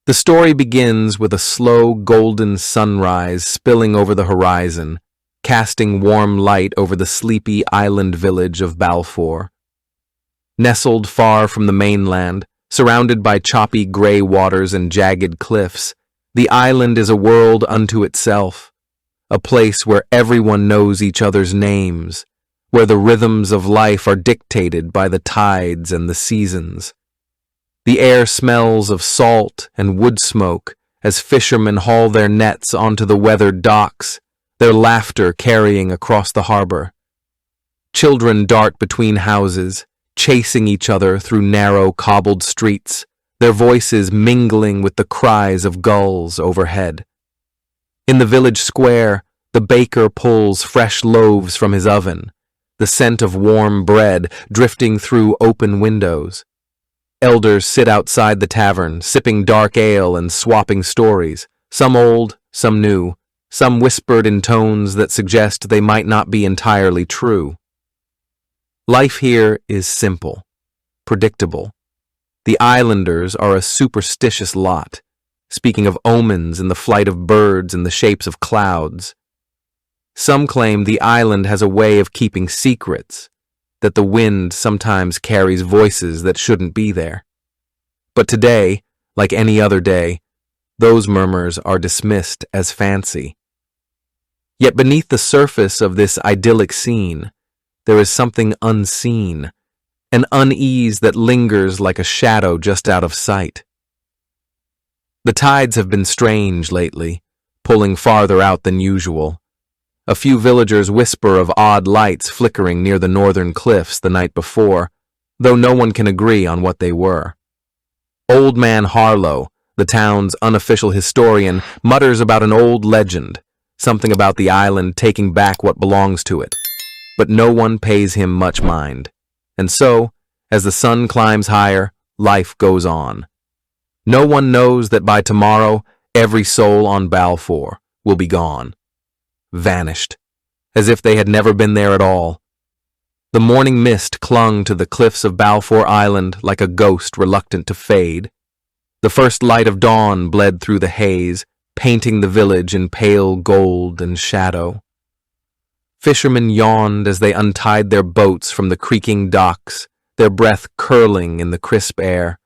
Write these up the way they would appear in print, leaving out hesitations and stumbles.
The story begins with a slow golden sunrise spilling over the horizon, casting warm light over the sleepy island village of Balfour. Nestled far from the mainland, surrounded by choppy gray waters and jagged cliffs, the island is a world unto itself, a place where everyone knows each other's names, where the rhythms of life are dictated by the tides and the seasons. The air smells of salt and wood smoke as fishermen haul their nets onto the weathered docks, their laughter carrying across the harbor. Children dart between houses, chasing each other through narrow cobbled streets, their voices mingling with the cries of gulls overhead. In the village square, the baker pulls fresh loaves from his oven, the scent of warm bread drifting through open windows. Elders sit outside the tavern, sipping dark ale and swapping stories, some old, some new, some whispered in tones that suggest they might not be entirely true. Life here is simple, predictable. The islanders are a superstitious lot, speaking of omens and the flight of birds and the shapes of clouds. Some claim the island has a way of keeping secrets, that the wind sometimes carries voices that shouldn't be there. But today, like any other day, those murmurs are dismissed as fancy. Yet beneath the surface of this idyllic scene, there is something unseen, an unease that lingers like a shadow just out of sight. The tides have been strange lately, pulling farther out than usual. A few villagers whisper of odd lights flickering near the northern cliffs the night before, though no one can agree on what they were. Old Man Harlow, the town's unofficial historian, mutters about an old legend, something about the island taking back what belongs to it. But no one pays him much mind. And so, as the sun climbs higher, life goes on. No one knows that by tomorrow, every soul on Balfour will be gone. Vanished, as if they had never been there at all. The morning mist clung to the cliffs of Balfour Island like a ghost reluctant to fade. The first light of dawn bled through the haze, painting the village in pale gold and shadow. Fishermen yawned as they untied their boats from the creaking docks, their breath curling in the crisp air.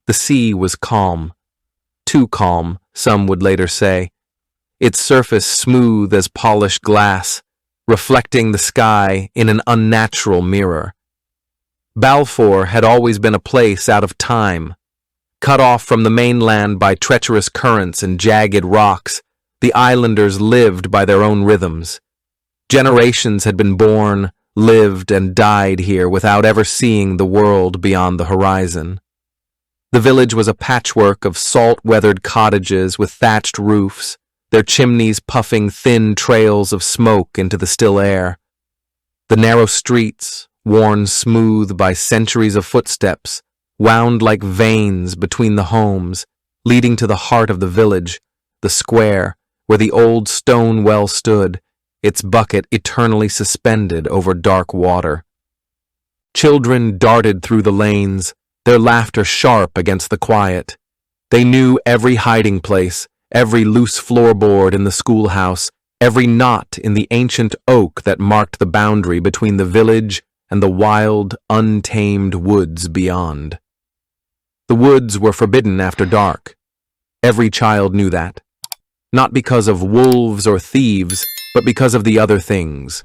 The sea was calm, too calm, some would later say, its surface smooth as polished glass, reflecting the sky in an unnatural mirror. Balfour had always been a place out of time. Cut off from the mainland by treacherous currents and jagged rocks, the islanders lived by their own rhythms. Generations had been born, lived, and died here without ever seeing the world beyond the horizon. The village was a patchwork of salt-weathered cottages with thatched roofs, their chimneys puffing thin trails of smoke into the still air. The narrow streets, worn smooth by centuries of footsteps, wound like veins between the homes, leading to the heart of the village, the square, where the old stone well stood, its bucket eternally suspended over dark water. Children darted through the lanes, their laughter sharp against the quiet. They knew every hiding place, every loose floorboard in the schoolhouse, every knot in the ancient oak that marked the boundary between the village and the wild, untamed woods beyond. The woods were forbidden after dark. Every child knew that. Not because of wolves or thieves, but because of the other things.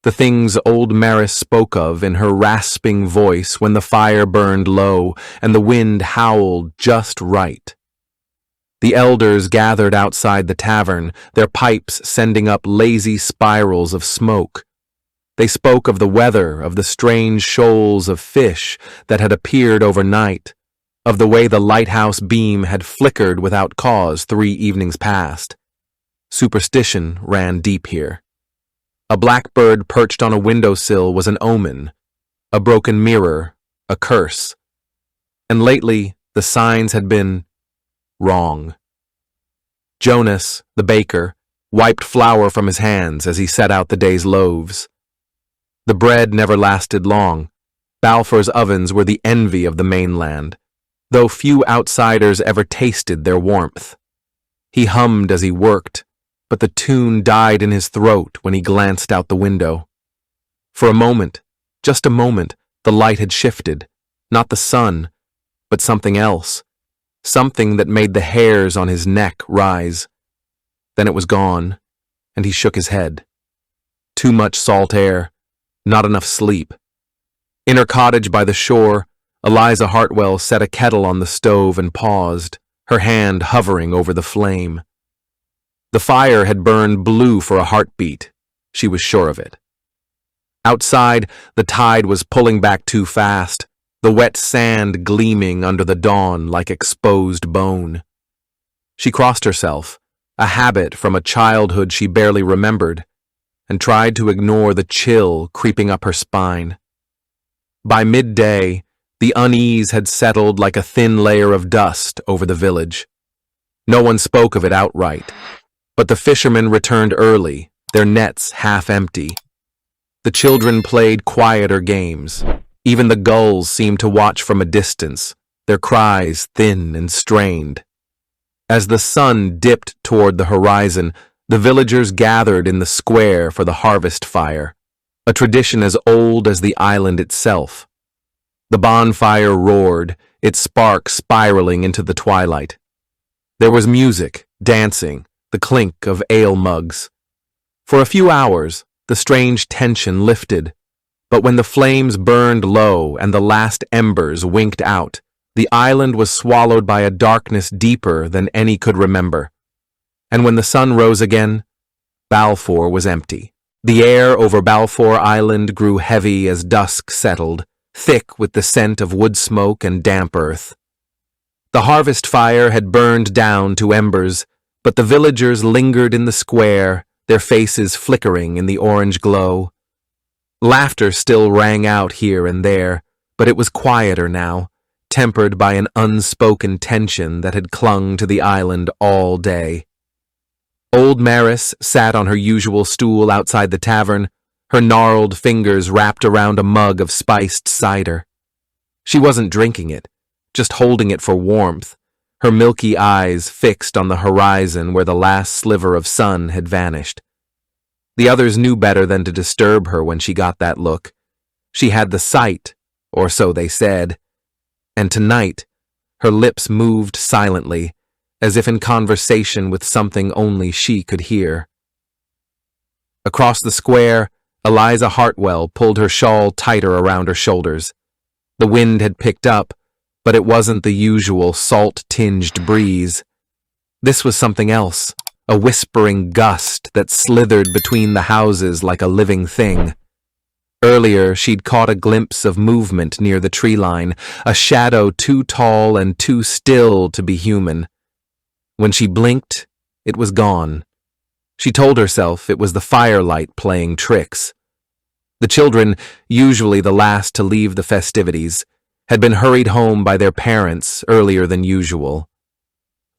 The things old Maris spoke of in her rasping voice when the fire burned low and the wind howled just right. The elders gathered outside the tavern, their pipes sending up lazy spirals of smoke. They spoke of the weather, of the strange shoals of fish that had appeared overnight, of the way the lighthouse beam had flickered without cause 3 evenings past. Superstition ran deep here. A blackbird perched on a windowsill was an omen, a broken mirror, a curse. And lately, the signs had been wrong. Jonas, the baker, wiped flour from his hands as he set out the day's loaves. The bread never lasted long. Balfour's ovens were the envy of the mainland. though few outsiders ever tasted their warmth. He hummed as he worked, but the tune died in his throat when he glanced out the window. For a moment, just a moment, the light had shifted, not the sun, but something else, something that made the hairs on his neck rise. Then it was gone, and he shook his head. Too much salt air, not enough sleep. In her cottage by the shore, Eliza Hartwell set a kettle on the stove and paused, her hand hovering over the flame. The fire had burned blue for a heartbeat, she was sure of it. Outside, the tide was pulling back too fast, the wet sand gleaming under the dawn like exposed bone. She crossed herself, a habit from a childhood she barely remembered, and tried to ignore the chill creeping up her spine. By midday, the unease had settled like a thin layer of dust over the village. No one spoke of it outright, but the fishermen returned early, their nets half empty. The children played quieter games. Even the gulls seemed to watch from a distance, their cries thin and strained. As the sun dipped toward the horizon, the villagers gathered in the square for the harvest fire, a tradition as old as the island itself. The bonfire roared, its spark spiraling into the twilight. There was music, dancing, the clink of ale mugs. For a few hours, the strange tension lifted, but when the flames burned low and the last embers winked out, the island was swallowed by a darkness deeper than any could remember. And when the sun rose again, Balfour was empty. The air over Balfour Island grew heavy as dusk settled, thick with the scent of wood smoke and damp earth. The harvest fire had burned down to embers, but the villagers lingered in the square, their faces flickering in the orange glow. Laughter still rang out here and there, but it was quieter now, tempered by an unspoken tension that had clung to the island all day. Old Maris sat on her usual stool outside the tavern, her gnarled fingers wrapped around a mug of spiced cider. She wasn't drinking it, just holding it for warmth, her milky eyes fixed on the horizon where the last sliver of sun had vanished. The others knew better than to disturb her when she got that look. She had the sight, or so they said, and tonight her lips moved silently, as if in conversation with something only she could hear. Across the square, Eliza Hartwell pulled her shawl tighter around her shoulders. The wind had picked up, but it wasn't the usual salt-tinged breeze. This was something else, a whispering gust that slithered between the houses like a living thing. Earlier, she'd caught a glimpse of movement near the tree line, a shadow too tall and too still to be human. When she blinked, it was gone. She told herself it was the firelight playing tricks. The children, usually the last to leave the festivities, had been hurried home by their parents earlier than usual.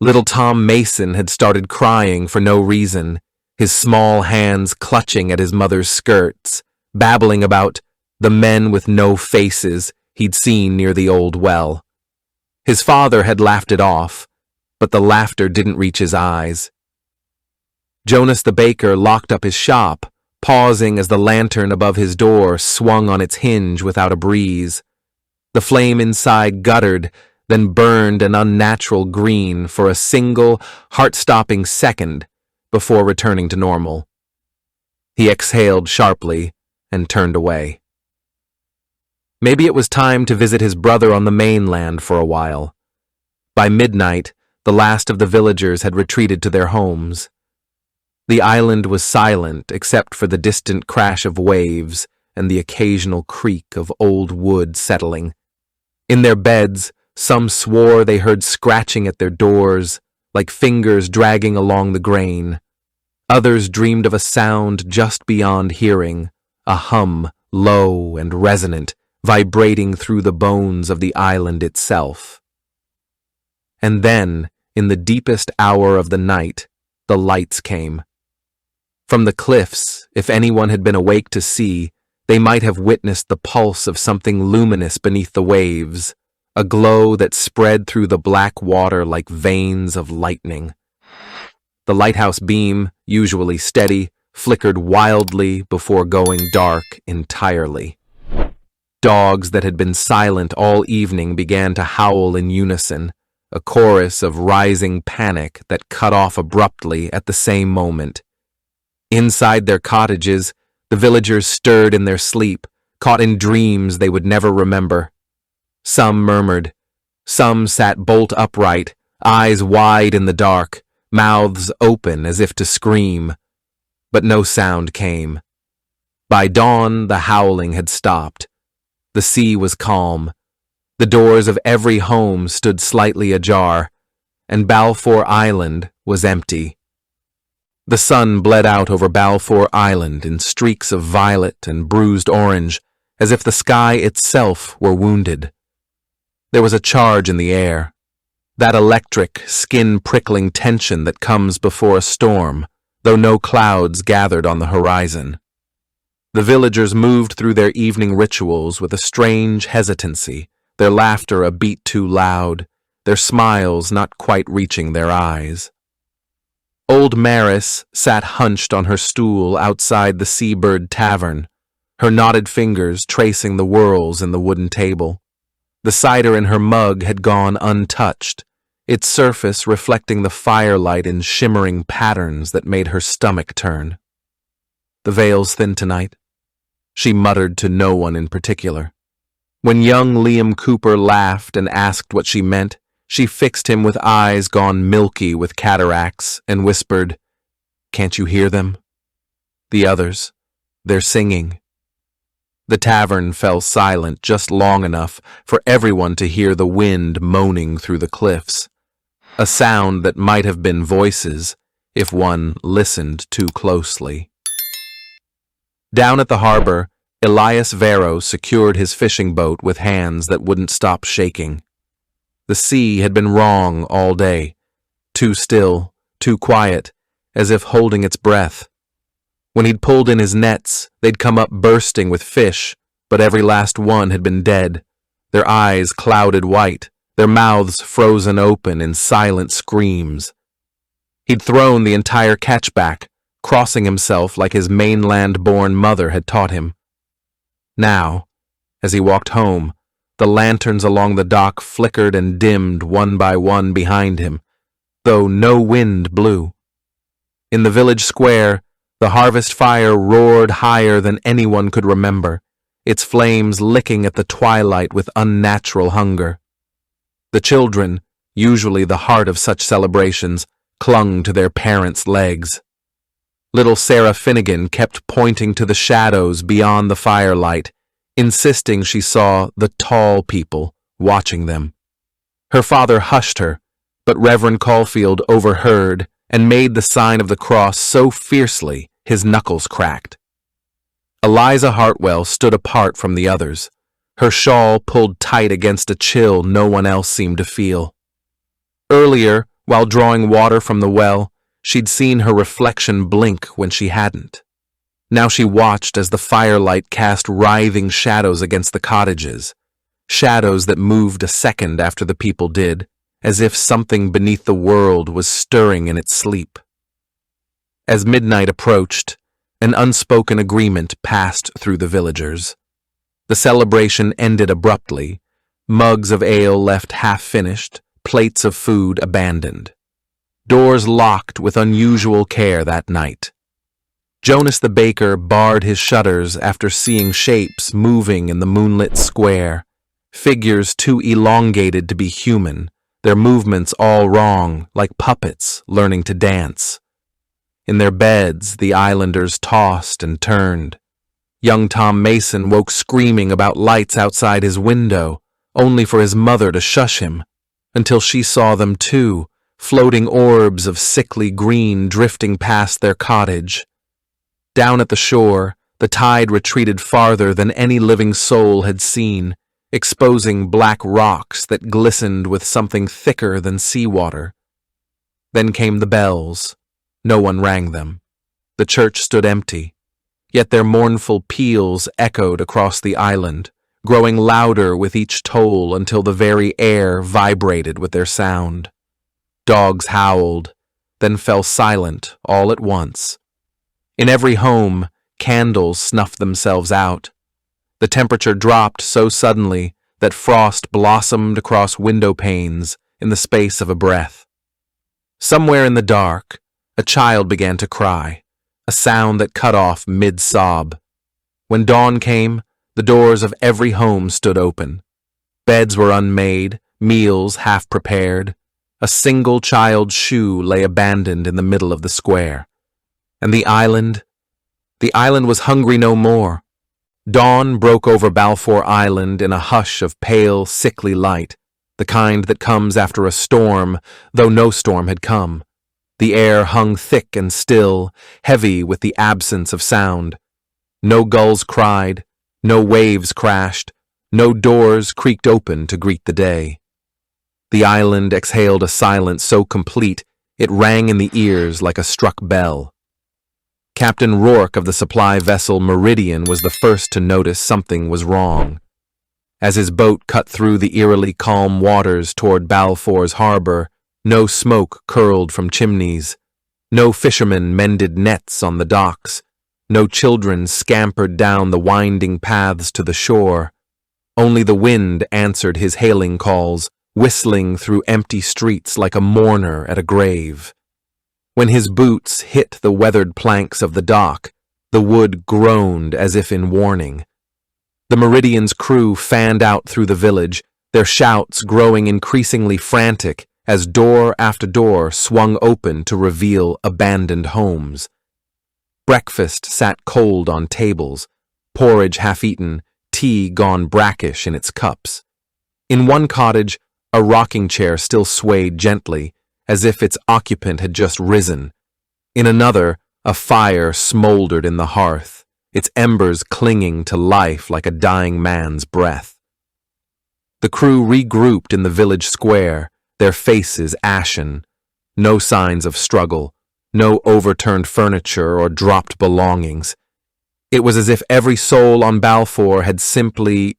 Little Tom Mason had started crying for no reason, his small hands clutching at his mother's skirts, babbling about the men with no faces he'd seen near the old well. His father had laughed it off, but the laughter didn't reach his eyes. Jonas the baker locked up his shop, pausing as the lantern above his door swung on its hinge without a breeze. The flame inside guttered, then burned an unnatural green for a single, heart-stopping second before returning to normal. He exhaled sharply and turned away. Maybe it was time to visit his brother on the mainland for a while. By midnight, the last of the villagers had retreated to their homes. The island was silent except for the distant crash of waves and the occasional creak of old wood settling. In their beds, some swore they heard scratching at their doors, like fingers dragging along the grain. Others dreamed of a sound just beyond hearing, a hum, low and resonant, vibrating through the bones of the island itself. And then, in the deepest hour of the night, the lights came. From the cliffs, if anyone had been awake to see, they might have witnessed the pulse of something luminous beneath the waves, a glow that spread through the black water like veins of lightning. The lighthouse beam, usually steady, flickered wildly before going dark entirely. Dogs that had been silent all evening began to howl in unison, a chorus of rising panic that cut off abruptly at the same moment. Inside their cottages, the villagers stirred in their sleep, caught in dreams they would never remember. Some murmured. Some sat bolt upright, eyes wide in the dark, mouths open as if to scream. But no sound came. By dawn, the howling had stopped. The sea was calm. The doors of every home stood slightly ajar, and Balfour Island was empty. The sun bled out over Balfour Island in streaks of violet and bruised orange, as if the sky itself were wounded. There was a charge in the air, that electric, skin-prickling tension that comes before a storm, though no clouds gathered on the horizon. The villagers moved through their evening rituals with a strange hesitancy, their laughter a beat too loud, their smiles not quite reaching their eyes. Old Maris sat hunched on her stool outside the Seabird Tavern, her knotted fingers tracing the whorls in the wooden table. The cider in her mug had gone untouched, its surface reflecting the firelight in shimmering patterns that made her stomach turn. "The veil's thin tonight," she muttered to no one in particular. When young Liam Cooper laughed and asked what she meant, she fixed him with eyes gone milky with cataracts and whispered, "Can't you hear them? The others, they're singing." The tavern fell silent just long enough for everyone to hear the wind moaning through the cliffs, a sound that might have been voices if one listened too closely. Down at the harbor, Elias Vero secured his fishing boat with hands that wouldn't stop shaking. The sea had been wrong all day, too still, too quiet, as if holding its breath. When he'd pulled in his nets, they'd come up bursting with fish, but every last one had been dead, their eyes clouded white, their mouths frozen open in silent screams. He'd thrown the entire catch back, crossing himself like his mainland-born mother had taught him. Now, as he walked home, the lanterns along the dock flickered and dimmed one by one behind him, though no wind blew. In the village square, the harvest fire roared higher than anyone could remember, its flames licking at the twilight with unnatural hunger. The children, usually the heart of such celebrations, clung to their parents' legs. Little Sarah Finnegan kept pointing to the shadows beyond the firelight, insisting she saw the tall people watching them. Her father hushed her, but Reverend Caulfield overheard and made the sign of the cross so fiercely his knuckles cracked. Eliza Hartwell stood apart from the others, her shawl pulled tight against a chill no one else seemed to feel. Earlier, while drawing water from the well, she'd seen her reflection blink when she hadn't. Now she watched as the firelight cast writhing shadows against the cottages, shadows that moved a second after the people did, as if something beneath the world was stirring in its sleep. As midnight approached, an unspoken agreement passed through the villagers. The celebration ended abruptly, mugs of ale left half-finished, plates of food abandoned. Doors locked with unusual care that night. Jonas the baker barred his shutters after seeing shapes moving in the moonlit square, figures too elongated to be human, their movements all wrong, like puppets learning to dance. In their beds, the islanders tossed and turned. Young Tom Mason woke screaming about lights outside his window, only for his mother to shush him, until she saw them too, floating orbs of sickly green drifting past their cottage. Down at the shore, the tide retreated farther than any living soul had seen, exposing black rocks that glistened with something thicker than seawater. Then came the bells. No one rang them. The church stood empty, yet their mournful peals echoed across the island, growing louder with each toll until the very air vibrated with their sound. Dogs howled, then fell silent all at once. In every home, candles snuffed themselves out. The temperature dropped so suddenly that frost blossomed across window panes in the space of a breath. Somewhere in the dark, a child began to cry, a sound that cut off mid-sob. When dawn came, the doors of every home stood open. Beds were unmade, meals half-prepared. A single child's shoe lay abandoned in the middle of the square. And the island was hungry no more. Dawn broke over Balfour Island in a hush of pale, sickly light, the kind that comes after a storm, though no storm had come. The air hung thick and still, heavy with the absence of sound. No gulls cried, no waves crashed, no doors creaked open to greet the day. The island exhaled a silence so complete it rang in the ears like a struck bell. Captain Rourke of the supply vessel Meridian was the first to notice something was wrong. As his boat cut through the eerily calm waters toward Balfour's harbor, no smoke curled from chimneys. No fishermen mended nets on the docks. No children scampered down the winding paths to the shore. Only the wind answered his hailing calls, whistling through empty streets like a mourner at a grave. When his boots hit the weathered planks of the dock, the wood groaned as if in warning. The Meridian's crew fanned out through the village, their shouts growing increasingly frantic as door after door swung open to reveal abandoned homes. Breakfast sat cold on tables, porridge half-eaten, tea gone brackish in its cups. In one cottage, a rocking chair still swayed gently, as if its occupant had just risen. In another, a fire smoldered in the hearth, its embers clinging to life like a dying man's breath. The crew regrouped in the village square, their faces ashen. No signs of struggle, no overturned furniture or dropped belongings. It was as if every soul on Balfour had simply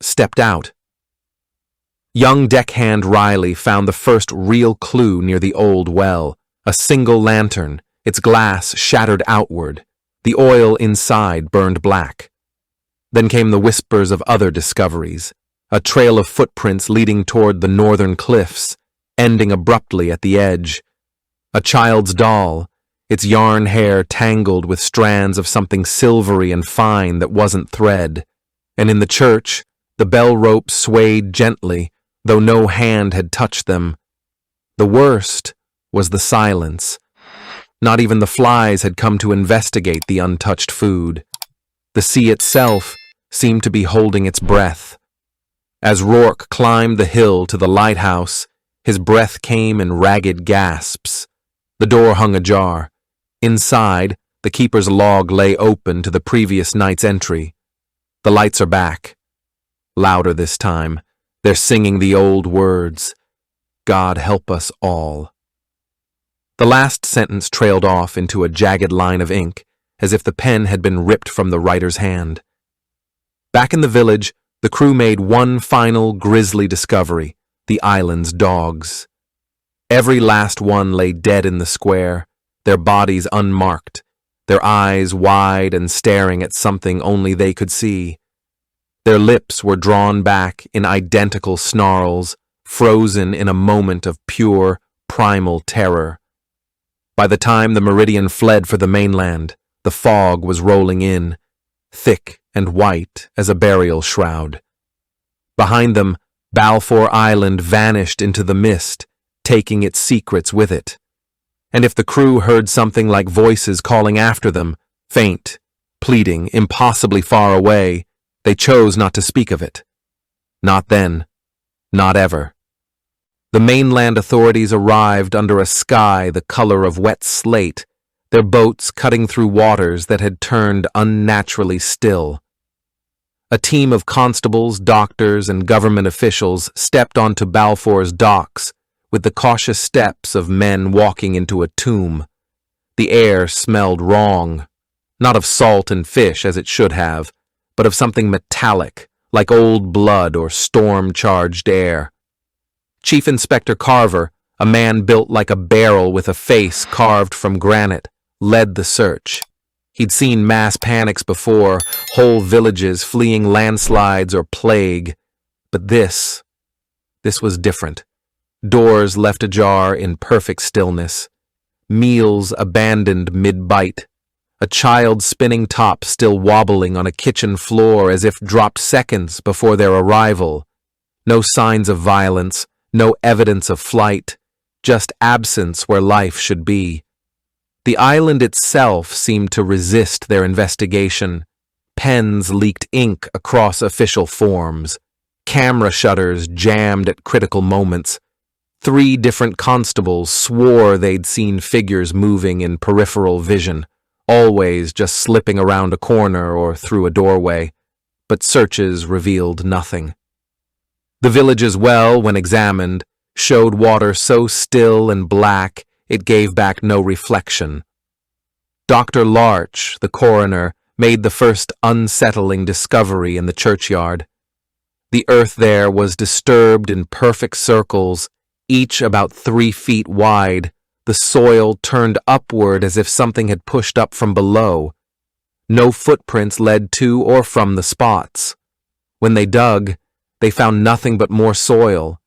stepped out. Young deckhand Riley found the first real clue near the old well, a single lantern, its glass shattered outward. The oil inside burned black. Then came the whispers of other discoveries, a trail of footprints leading toward the northern cliffs, ending abruptly at the edge. A child's doll, its yarn hair tangled with strands of something silvery and fine that wasn't thread. And in the church, the bell ropes swayed gently, though no hand had touched them. The worst was the silence. Not even the flies had come to investigate the untouched food. The sea itself seemed to be holding its breath. As Rourke climbed the hill to the lighthouse, his breath came in ragged gasps. The door hung ajar. Inside, the keeper's log lay open to the previous night's entry. The lights are back. Louder this time. They're singing the old words. God help us all. The last sentence trailed off into a jagged line of ink, as if the pen had been ripped from the writer's hand. Back in the village, the crew made one final grisly discovery: the island's dogs. Every last one lay dead in the square, their bodies unmarked, their eyes wide and staring at something only they could see. Their lips were drawn back in identical snarls, frozen in a moment of pure, primal terror. By the time the Meridian fled for the mainland, the fog was rolling in, thick and white as a burial shroud. Behind them, Balfour Island vanished into the mist, taking its secrets with it. And if the crew heard something like voices calling after them, faint, pleading, impossibly far away, they chose not to speak of it. Not then. Not ever. The mainland authorities arrived under a sky the color of wet slate, their boats cutting through waters that had turned unnaturally still. A team of constables, doctors, and government officials stepped onto Balfour's docks with the cautious steps of men walking into a tomb. The air smelled wrong, not of salt and fish as it should have, but of something metallic, like old blood or storm-charged air. Chief Inspector Carver, a man built like a barrel with a face carved from granite, led the search. He'd seen mass panics before, whole villages fleeing landslides or plague, but this was different. Doors left ajar in perfect stillness, meals abandoned mid-bite, a child spinning top still wobbling on a kitchen floor as if dropped seconds before their arrival. No signs of violence, no evidence of flight, just absence where life should be. The island itself seemed to resist their investigation. Pens leaked ink across official forms. Camera shutters jammed at critical moments. 3 different constables swore they'd seen figures moving in peripheral vision, always just slipping around a corner or through a doorway, but searches revealed nothing. The village's well, when examined, showed water so still and black it gave back no reflection. Dr. Larch, the coroner, made the first unsettling discovery in the churchyard. The earth there was disturbed in perfect circles, each about 3 feet wide, the soil turned upward as if something had pushed up from below. No footprints led to or from the spots. When they dug, they found nothing but more soil,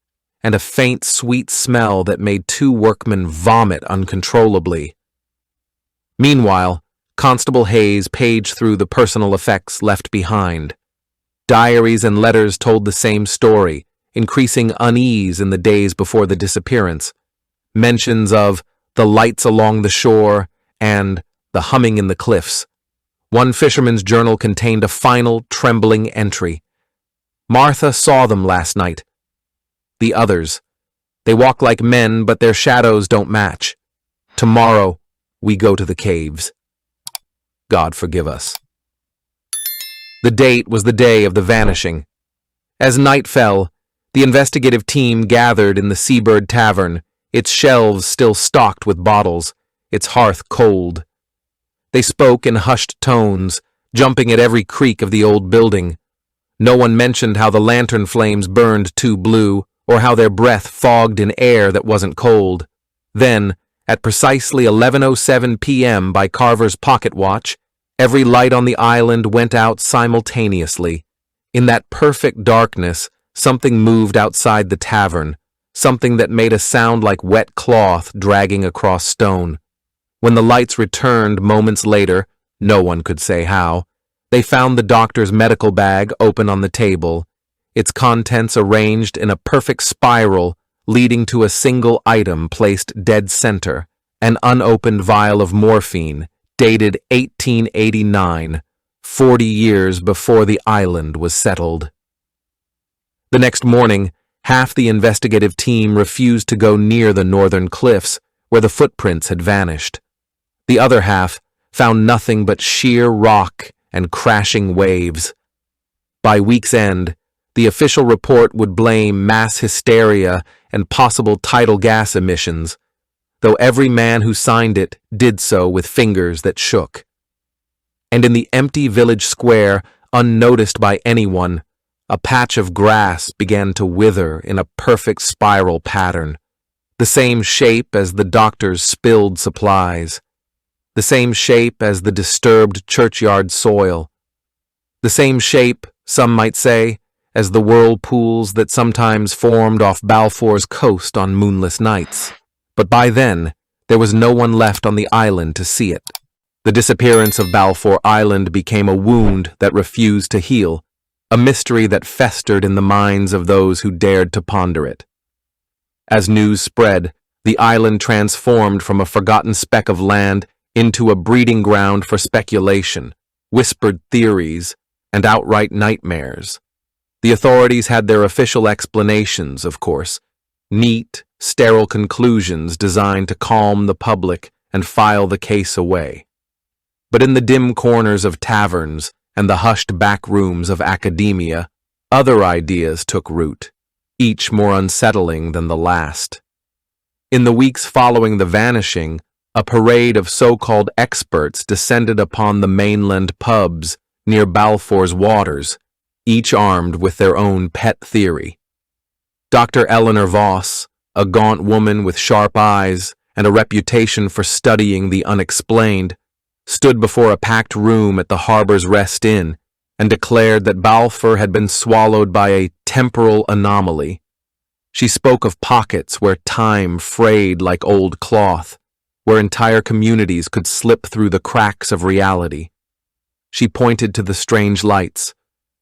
and a faint, sweet smell that made 2 workmen vomit uncontrollably. Meanwhile, Constable Hayes paged through the personal effects left behind. Diaries and letters told the same story, increasing unease in the days before the disappearance. Mentions of the lights along the shore and the humming in the cliffs. One fisherman's journal contained a final, trembling entry. Martha saw them last night. The others. They walk like men, but their shadows don't match. Tomorrow, we go to the caves. God forgive us. The date was the day of the vanishing. As night fell, the investigative team gathered in the Seabird Tavern, its shelves still stocked with bottles, its hearth cold. They spoke in hushed tones, jumping at every creak of the old building. No one mentioned how the lantern flames burned too blue, or how their breath fogged in air that wasn't cold. Then, at precisely 11:07 p.m. by Carver's pocket watch, every light on the island went out simultaneously. In that perfect darkness, something moved outside the tavern, something that made a sound like wet cloth dragging across stone. When the lights returned moments later, no one could say how, they found the doctor's medical bag open on the table, its contents arranged in a perfect spiral leading to a single item placed dead center, an unopened vial of morphine, dated 1889, 40 years before the island was settled. The next morning, half the investigative team refused to go near the northern cliffs where the footprints had vanished. The other half found nothing but sheer rock and crashing waves. By week's end, the official report would blame mass hysteria and possible tidal gas emissions, though every man who signed it did so with fingers that shook. And in the empty village square, unnoticed by anyone, a patch of grass began to wither in a perfect spiral pattern, the same shape as the doctor's spilled supplies, the same shape as the disturbed churchyard soil, the same shape, some might say, as the whirlpools that sometimes formed off Balfour's coast on moonless nights. But by then, there was no one left on the island to see it. The disappearance of Balfour Island became a wound that refused to heal, a mystery that festered in the minds of those who dared to ponder it. As news spread, the island transformed from a forgotten speck of land into a breeding ground for speculation, whispered theories, and outright nightmares. The authorities had their official explanations, of course, neat, sterile conclusions designed to calm the public and file the case away. But in the dim corners of taverns and the hushed back rooms of academia, other ideas took root, each more unsettling than the last. In the weeks following the vanishing, a parade of so-called experts descended upon the mainland pubs near Balfour's waters, each armed with their own pet theory. Dr. Eleanor Voss, a gaunt woman with sharp eyes and a reputation for studying the unexplained, stood before a packed room at the Harbor's Rest Inn and declared that Balfour had been swallowed by a temporal anomaly. She spoke of pockets where time frayed like old cloth, where entire communities could slip through the cracks of reality. She pointed to the strange lights,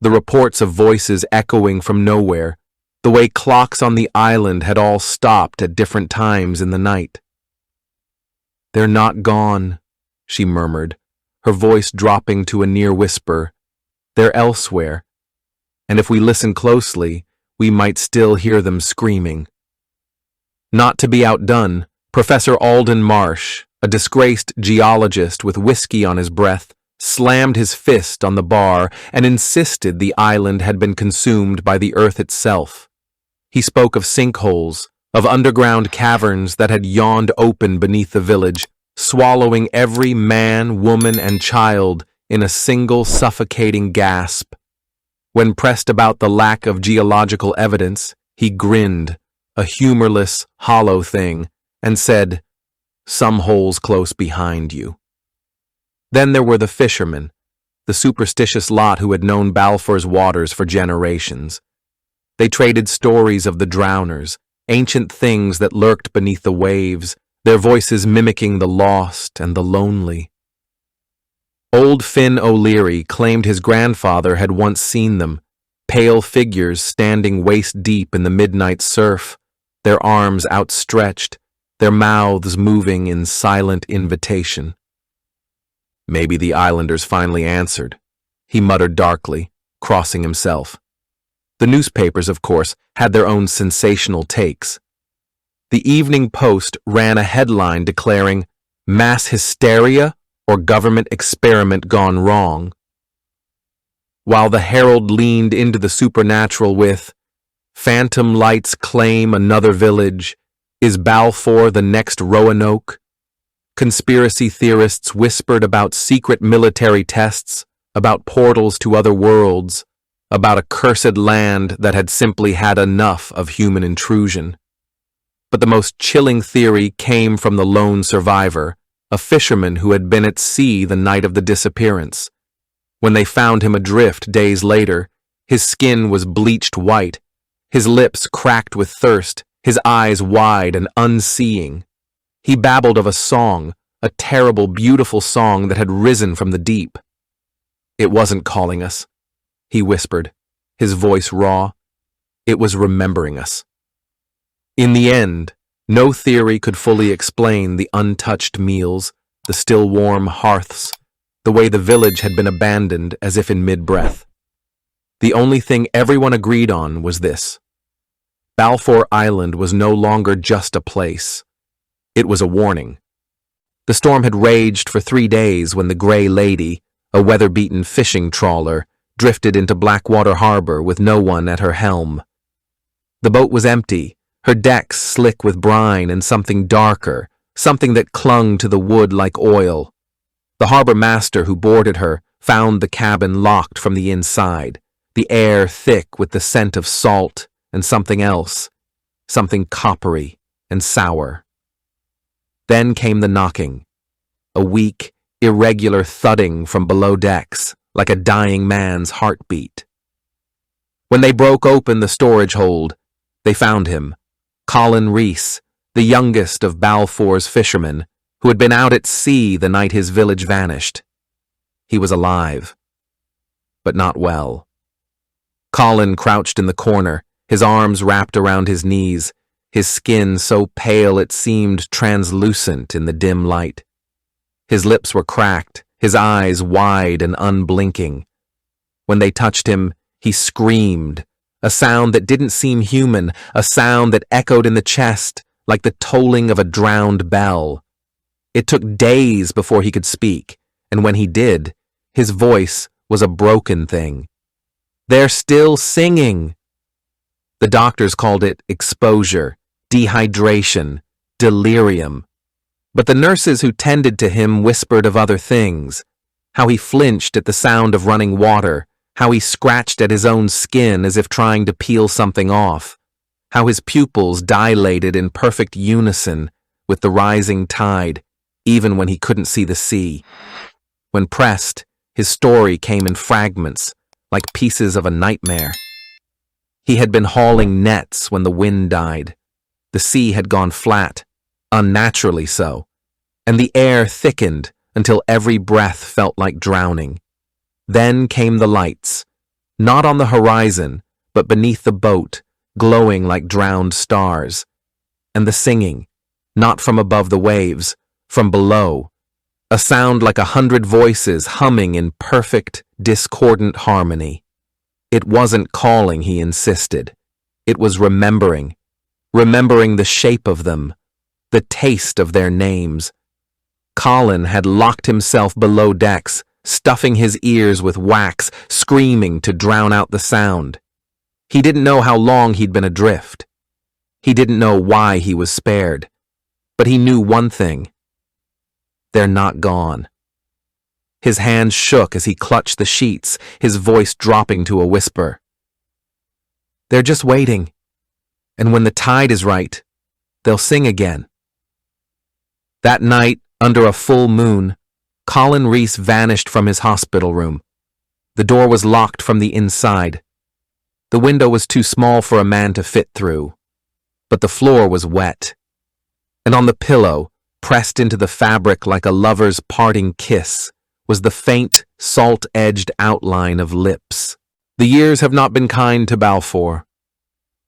the reports of voices echoing from nowhere, the way clocks on the island had all stopped at different times in the night. "They're not gone," she murmured, her voice dropping to a near whisper. "They're elsewhere, and if we listen closely, we might still hear them screaming." Not to be outdone, Professor Alden Marsh, a disgraced geologist with whiskey on his breath, slammed his fist on the bar and insisted the island had been consumed by the earth itself. He spoke of sinkholes, of underground caverns that had yawned open beneath the village, swallowing every man, woman, and child in a single suffocating gasp. When pressed about the lack of geological evidence, he grinned, a humorless, hollow thing, and said, "Some holes close behind you." Then there were the fishermen, the superstitious lot who had known Balfour's waters for generations. They traded stories of the drowners, ancient things that lurked beneath the waves, their voices mimicking the lost and the lonely. Old Finn O'Leary claimed his grandfather had once seen them, pale figures standing waist-deep in the midnight surf, their arms outstretched, their mouths moving in silent invitation. "Maybe the islanders finally answered," he muttered darkly, crossing himself. The newspapers, of course, had their own sensational takes. The Evening Post ran a headline declaring, "Mass hysteria or government experiment gone wrong," while the Herald leaned into the supernatural with, "Phantom lights claim another village. Is Balfour the next Roanoke?" Conspiracy theorists whispered about secret military tests, about portals to other worlds, about a cursed land that had simply had enough of human intrusion. But the most chilling theory came from the lone survivor, a fisherman who had been at sea the night of the disappearance. When they found him adrift days later, his skin was bleached white, his lips cracked with thirst, his eyes wide and unseeing. He babbled of a song, a terrible, beautiful song that had risen from the deep. "It wasn't calling us," he whispered, his voice raw. "It was remembering us." In the end, no theory could fully explain the untouched meals, the still warm hearths, the way the village had been abandoned as if in mid-breath. The only thing everyone agreed on was this: Balfour Island was no longer just a place. It was a warning. The storm had raged for 3 days when the Grey Lady, a weather-beaten fishing trawler, drifted into Blackwater Harbor with no one at her helm. The boat was empty, her decks slick with brine and something darker, something that clung to the wood like oil. The harbor master who boarded her found the cabin locked from the inside, the air thick with the scent of salt and something else, something coppery and sour. Then came the knocking, a weak, irregular thudding from below decks, like a dying man's heartbeat. When they broke open the storage hold, they found him, Colin Reese, the youngest of Balfour's fishermen, who had been out at sea the night his village vanished. He was alive, but not well. Colin crouched in the corner, his arms wrapped around his knees, his skin so pale it seemed translucent in the dim light. His lips were cracked, his eyes wide and unblinking. When they touched him, he screamed, a sound that didn't seem human, a sound that echoed in the chest like the tolling of a drowned bell. It took days before he could speak, and when he did, his voice was a broken thing. "They're still singing!" The doctors called it exposure, dehydration, delirium. But the nurses who tended to him whispered of other things, how he flinched at the sound of running water, how he scratched at his own skin as if trying to peel something off, how his pupils dilated in perfect unison with the rising tide, even when he couldn't see the sea. When pressed, his story came in fragments, like pieces of a nightmare. He had been hauling nets when the wind died. The sea had gone flat, unnaturally so, and the air thickened until every breath felt like drowning. Then came the lights, not on the horizon, but beneath the boat, glowing like drowned stars. And the singing, not from above the waves, from below, a sound like 100 voices humming in perfect, discordant harmony. It wasn't calling, he insisted. It was remembering the shape of them, the taste of their names. Colin had locked himself below decks, stuffing his ears with wax, screaming to drown out the sound. He didn't know how long he'd been adrift. He didn't know why he was spared. But he knew one thing. They're not gone. His hands shook as he clutched the sheets, his voice dropping to a whisper. They're just waiting. And when the tide is right, they'll sing again. That night, under a full moon, Colin Reese vanished from his hospital room. The door was locked from the inside. The window was too small for a man to fit through, but the floor was wet. And on the pillow, pressed into the fabric like a lover's parting kiss, was the faint, salt-edged outline of lips. The years have not been kind to Balfour.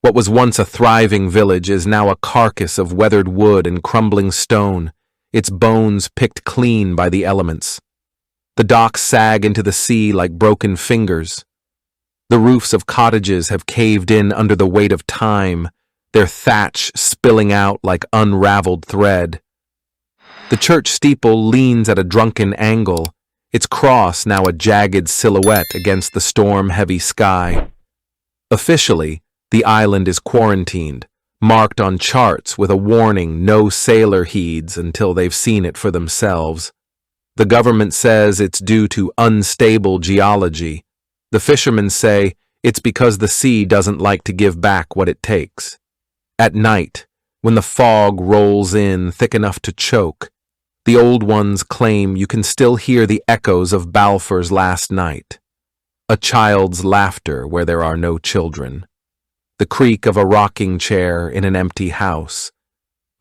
What was once a thriving village is now a carcass of weathered wood and crumbling stone, its bones picked clean by the elements. The docks sag into the sea like broken fingers. The roofs of cottages have caved in under the weight of time, their thatch spilling out like unraveled thread. The church steeple leans at a drunken angle, its cross now a jagged silhouette against the storm-heavy sky. Officially, the island is quarantined, marked on charts with a warning no sailor heeds until they've seen it for themselves. The government says it's due to unstable geology. The fishermen say it's because the sea doesn't like to give back what it takes. At night, when the fog rolls in thick enough to choke, the old ones claim you can still hear the echoes of Balfour's last night. A child's laughter where there are no children. The creak of a rocking chair in an empty house.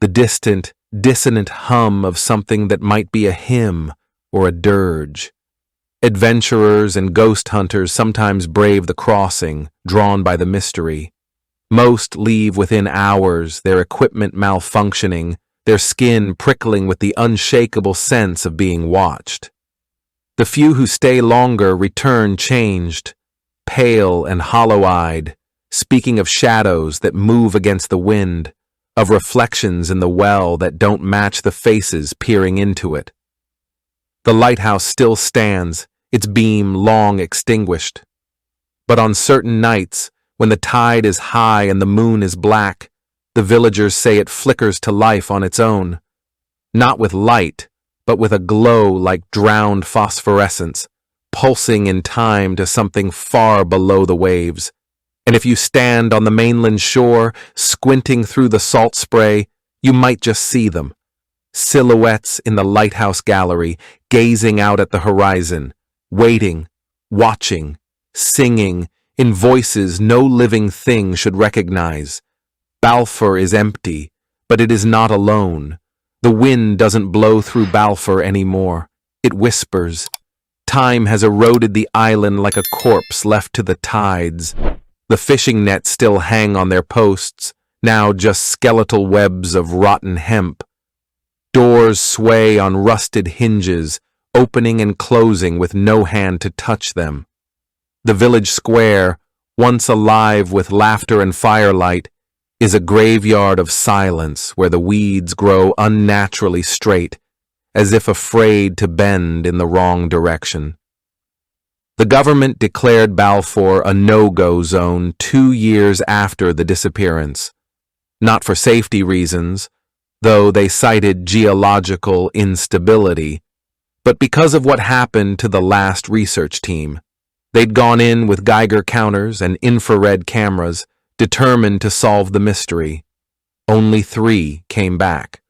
The distant, dissonant hum of something that might be a hymn or a dirge. Adventurers and ghost hunters sometimes brave the crossing, drawn by the mystery. Most leave within hours, their equipment malfunctioning, their skin prickling with the unshakable sense of being watched. The few who stay longer return changed, pale and hollow-eyed, speaking of shadows that move against the wind, of reflections in the well that don't match the faces peering into it. The lighthouse still stands, its beam long extinguished. But on certain nights, when the tide is high and the moon is black, the villagers say it flickers to life on its own. Not with light, but with a glow like drowned phosphorescence, pulsing in time to something far below the waves. And if you stand on the mainland shore, squinting through the salt spray, you might just see them. Silhouettes in the lighthouse gallery, gazing out at the horizon, waiting, watching, singing, in voices no living thing should recognize. Balfour is empty, but it is not alone. The wind doesn't blow through Balfour anymore. It whispers. Time has eroded the island like a corpse left to the tides. The fishing nets still hang on their posts, now just skeletal webs of rotten hemp. Doors sway on rusted hinges, opening and closing with no hand to touch them. The village square, once alive with laughter and firelight, is a graveyard of silence where the weeds grow unnaturally straight, as if afraid to bend in the wrong direction. The government declared Balfour a no-go zone 2 years after the disappearance. Not for safety reasons, though they cited geological instability, but because of what happened to the last research team. They'd gone in with Geiger counters and infrared cameras, determined to solve the mystery. Only 3 came back.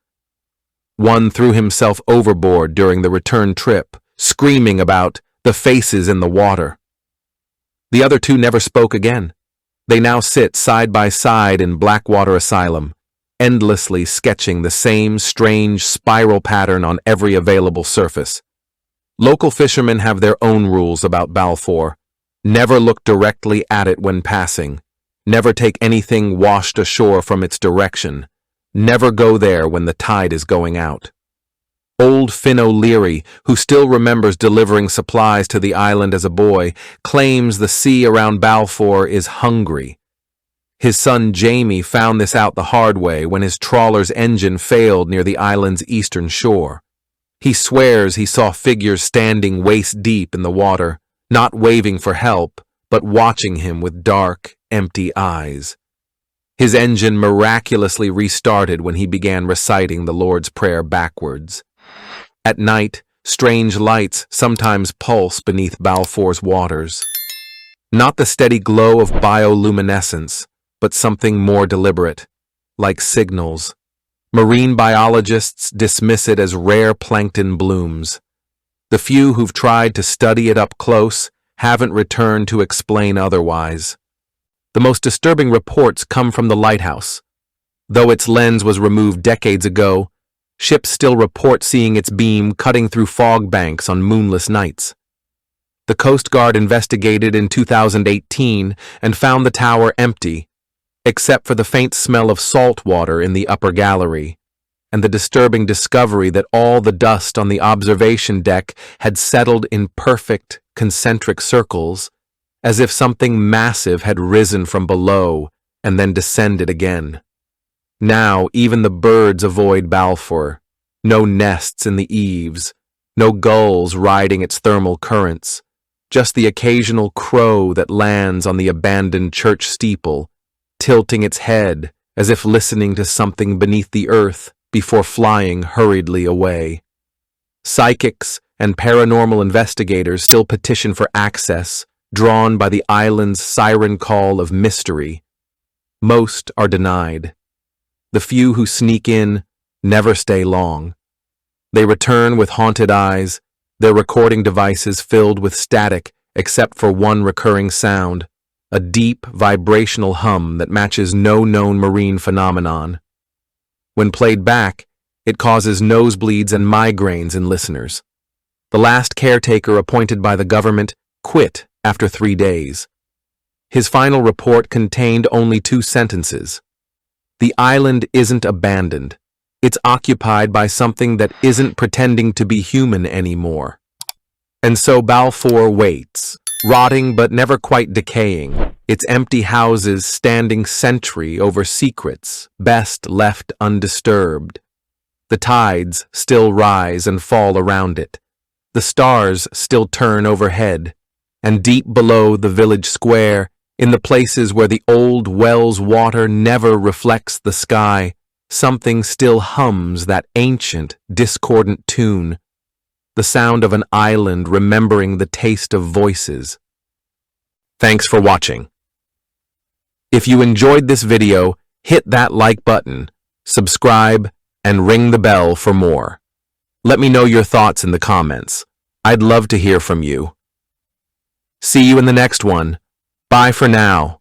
One threw himself overboard during the return trip, screaming about the faces in the water. The other 2 never spoke again. They now sit side by side in Blackwater Asylum, endlessly sketching the same strange spiral pattern on every available surface. Local fishermen have their own rules about Balfour. Never look directly at it when passing. Never take anything washed ashore from its direction. Never go there when the tide is going out. Old Finn O'Leary, who still remembers delivering supplies to the island as a boy, claims the sea around Balfour is hungry. His son Jamie found this out the hard way when his trawler's engine failed near the island's eastern shore. He swears he saw figures standing waist-deep in the water, not waving for help, but watching him with dark, empty eyes. His engine miraculously restarted when he began reciting the Lord's Prayer backwards. At night, strange lights sometimes pulse beneath Balfour's waters. Not the steady glow of bioluminescence, but something more deliberate, like signals. Marine biologists dismiss it as rare plankton blooms. The few who've tried to study it up close haven't returned to explain otherwise. The most disturbing reports come from the lighthouse. Though its lens was removed decades ago, ships still report seeing its beam cutting through fog banks on moonless nights. The Coast Guard investigated in 2018 and found the tower empty, except for the faint smell of salt water in the upper gallery, and the disturbing discovery that all the dust on the observation deck had settled in perfect, concentric circles, as if something massive had risen from below and then descended again. Now even the birds avoid Balfour. No nests in the eaves, no gulls riding its thermal currents, just the occasional crow that lands on the abandoned church steeple, tilting its head as if listening to something beneath the earth before flying hurriedly away. Psychics and paranormal investigators still petition for access, drawn by the island's siren call of mystery. Most are denied. The few who sneak in never stay long. They return with haunted eyes, their recording devices filled with static except for one recurring sound, a deep vibrational hum that matches no known marine phenomenon. When played back, it causes nosebleeds and migraines in listeners. The last caretaker appointed by the government quit after 3 days. His final report contained only 2 sentences. The island isn't abandoned. It's occupied by something that isn't pretending to be human anymore. And so Balfour waits, rotting but never quite decaying, its empty houses standing sentry over secrets best left undisturbed. The tides still rise and fall around it. The stars still turn overhead, and deep below the village square, in the places where the old well's water never reflects the sky, something still hums that ancient, discordant tune, the sound of an island remembering the taste of voices. Thanks for watching. If you enjoyed this video, hit that like button, subscribe, and ring the bell for more. Let me know your thoughts in the comments. I'd love to hear from you. See you in the next one. Bye for now.